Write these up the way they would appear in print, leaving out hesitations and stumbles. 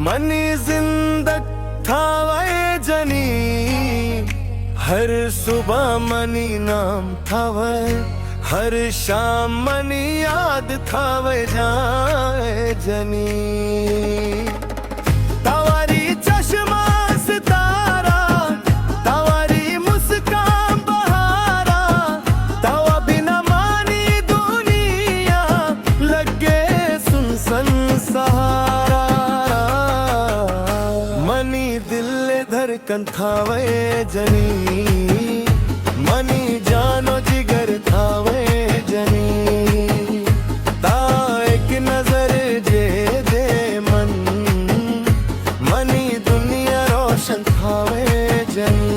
Money जिंदग Thawe जनी, हर सुबह money नाम थावे, हर शाम मनी याद थावे जाए जनी। तवारी चश्मा सितारा, तवारी मुस्कान बहारा, तवा बिना मानी दुनिया लगे सुनसन सहारा। मनी दिल धड़कन थावे जनी, मनी जानो जिगर थावे जनी। ता एक नजर जे दे मन, मनी दुनिया रोशन थावे जनी।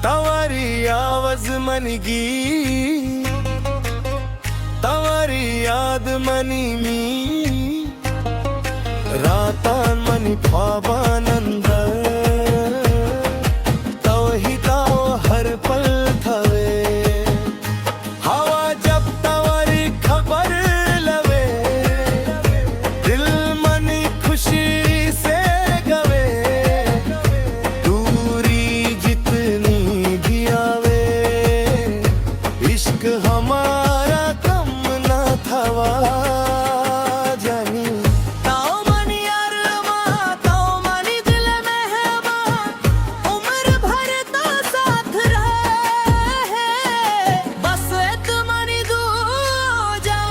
तवारी आवाज मनगी, तवारी याद मनी मी, रातान मनी ख्वाबानंद, तवही ताव हर पल थवे। हवा जब तवारी खबर लवे, दिल मनी खुशी से गवे। दूरी जितनी भी आवे, इश्क हमारा कम न थवा जनी। ताओ मनी अरमा, ताओ मनी दिल मेहमा, उम्र भर तो साथ रहे, बस एक मनी दूजा।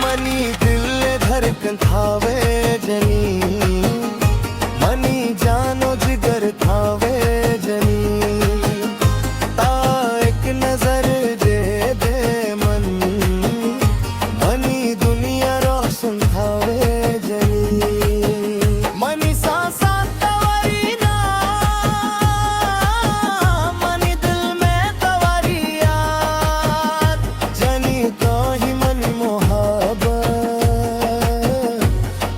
मनी दिल धड़कन थावे जनी, मनी जानो जिगर थावे जनी। ता एक नजर दे दे मन, मनी दुनिया रोशन थावे जनी। मनी सांसा तवारी ना, मनी दिल में तवारी याद जनी। तो ही मनी मोहब्बत,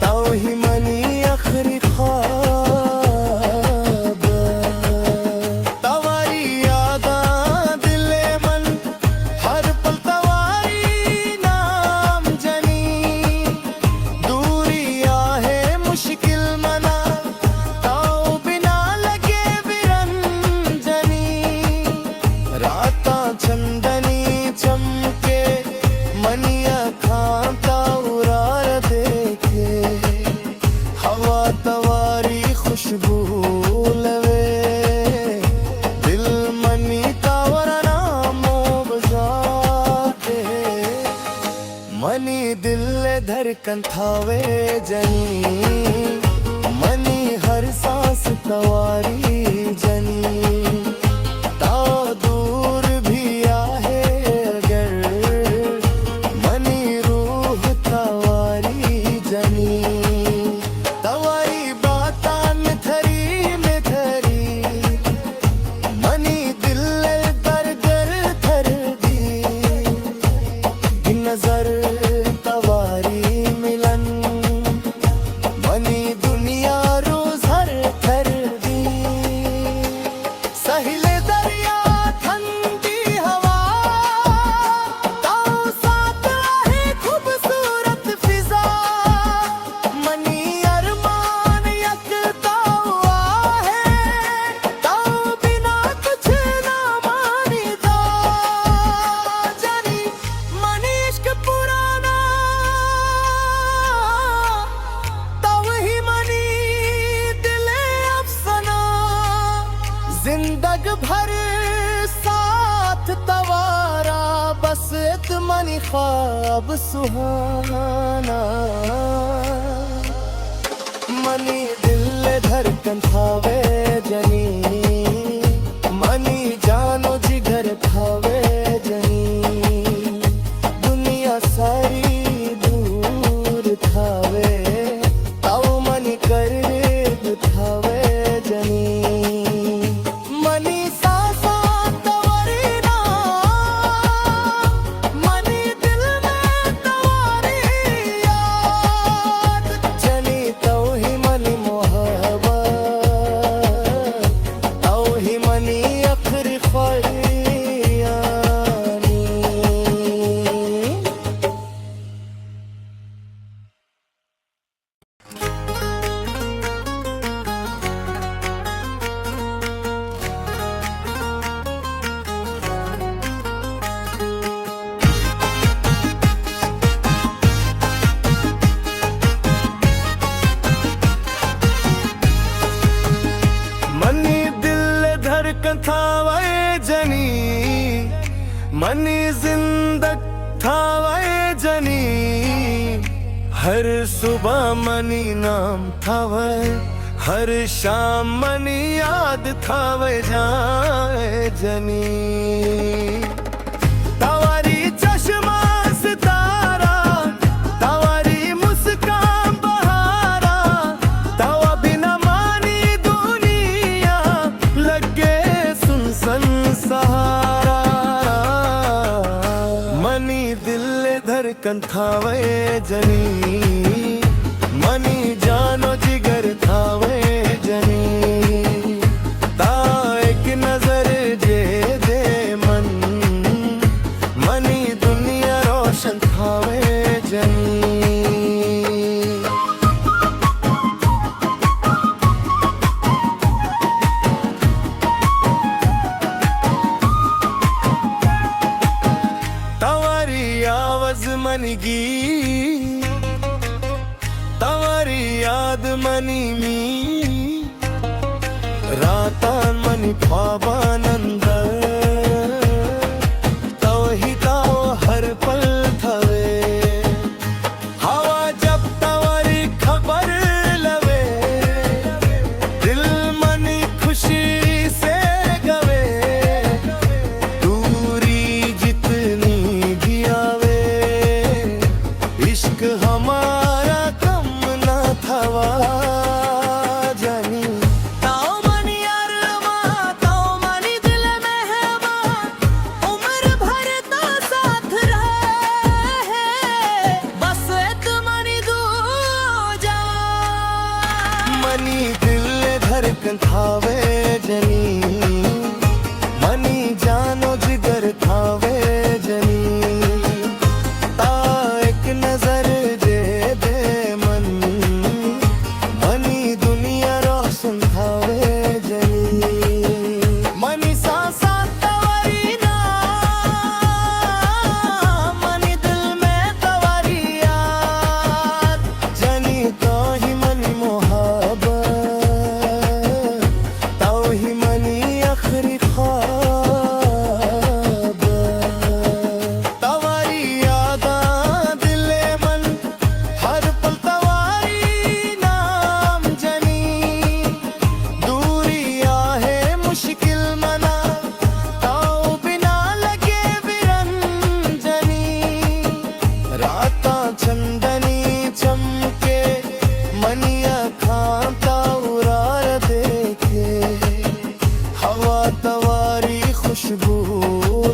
तो ही मनी आखिरी ख्वाब। तवारी यादा दिले मन, हर पल तवारी नाम जनी। दूरी आहे मुश्किल मना, ताओ बिना लगे विरंजनी। राता चंदनी चमके, मनी अखां ताउरार देखे। हवा तवारी खुशबू लवे, दिल मनी तावर नामो बजाते। मनी दिल धड़कन थावे जनी, मनी हर सांस तवारी जनी। ता दूर भी आहे अगर, मनी रूह तवारी जनी। तवारी बातान थरी में थरी, मनी दिल बरगर थर दी। नजर तवारी मिलन, मनी दुनिया रोज हर थर दी। सहिले दरिया ठंडी हवा, ताओ साथ है खूबसूरत फिजा। मनी अरमान यकता हुआ है, ताओ बिना कुछ ना मानीदा जनी। मनी इश्क पुराना, ताओ ही मनी दिले अफसाना। जिंदग भर साथ तवारा, बस एक मनी ख्वाब सुहाना। मनी दिल धड़कन थावे जनी, मनी जानो जिगर थावे जनी। दुनिया सारी दूर थावे, ताओ मनी करीब थावे जनी। मनी सांसा तवारी ना, मनी दिल में तवारी याद जनी। तो ही मनी मोहब्बत, मनी जिंदग थावे जनी हर सुबह मनी नाम थावे हर शाम मनी याद थावे जाए जनी तवारी चश्मा सितारा तवारी मुस्कान बहारा तवा बिना मानी दुनिया लगे सुनसन सहारा मनी दिल धड़कन थावे जनी मनी जानो जिगर थावे जनी ता एक नजर जे दे मन मनी दुनिया रोशन थावे जनी तवारी आवाज मनगी तवारी याद मनी मी रातान मनी ख्वाबानंद तवही ताव हर पल थवे हवा जब तवारी खबर लवे दिल मनी खुशी से गवे दूरी जितनी भी आवे इश्क हमारा कम ना थवा जानी ताओ मनी अरमा ताओ मनी दिल में है मां उम्र भर तो साथ रहे बस एक मनी दूर जा मनी दिल धड़कन थावे जनी मनी जानो जिगर थावे जनी ता एक नजर दे दे मन मनी दुनिया रोशन थावे जनी मनी सांसा तवारी ना मनी दिल में तवारी याद जनी तो ही मनी मोहब्बत तो ही मनी आखिरी ख्वाब तवारी यादा दिले मन हर पल तवारी नाम जनी दूरी आहे मुश्किल मना ताऊ बिना लगे विरंजनी राता चंदनी चमके मनिया खांता उरार देखे हवा तवारी खुशबू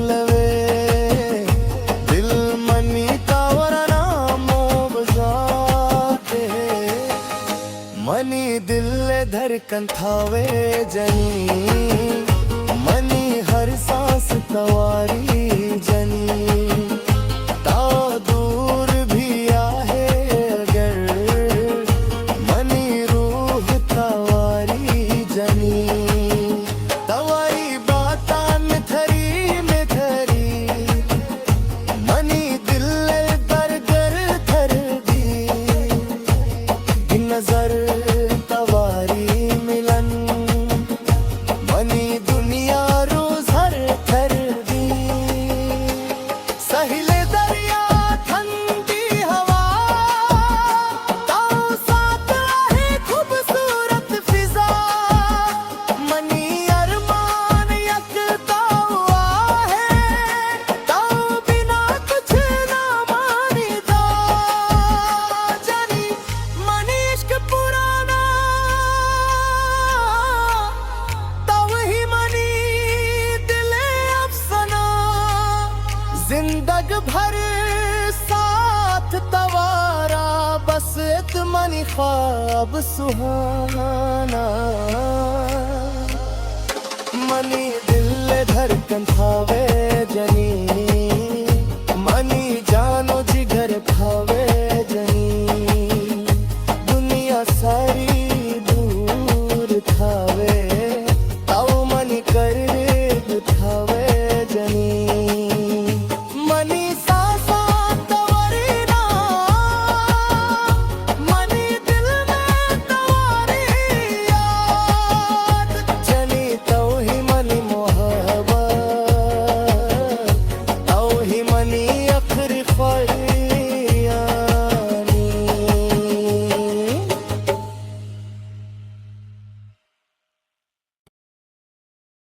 लवे दिल मनी तावरा नामो बजाते मनी दिल धड़कन थावे जनी मनी हर सांस तवारी जनी ता दूर भी आहे अगर मनी रूह तवारी जनी तवारी बातान थरी में थरी मनी दिल बरगर थर दी नजर तवारी मिलन मनी दुनिया रोज हर थर दी सहिले दरिया ठंडी हवा ताऊ साथ रहे खूबसूरत फिजा मनी अरमान यकता हुआ है ताऊ बिना कुछ ना मानीदा जानी मनी इश्क पुराना तब ही मनी दिले अफसाना जिंदग भर साथ तवारा बस एक मनी ख्वाब सुहाना मनी दिल धड़कन थावे जनी मनी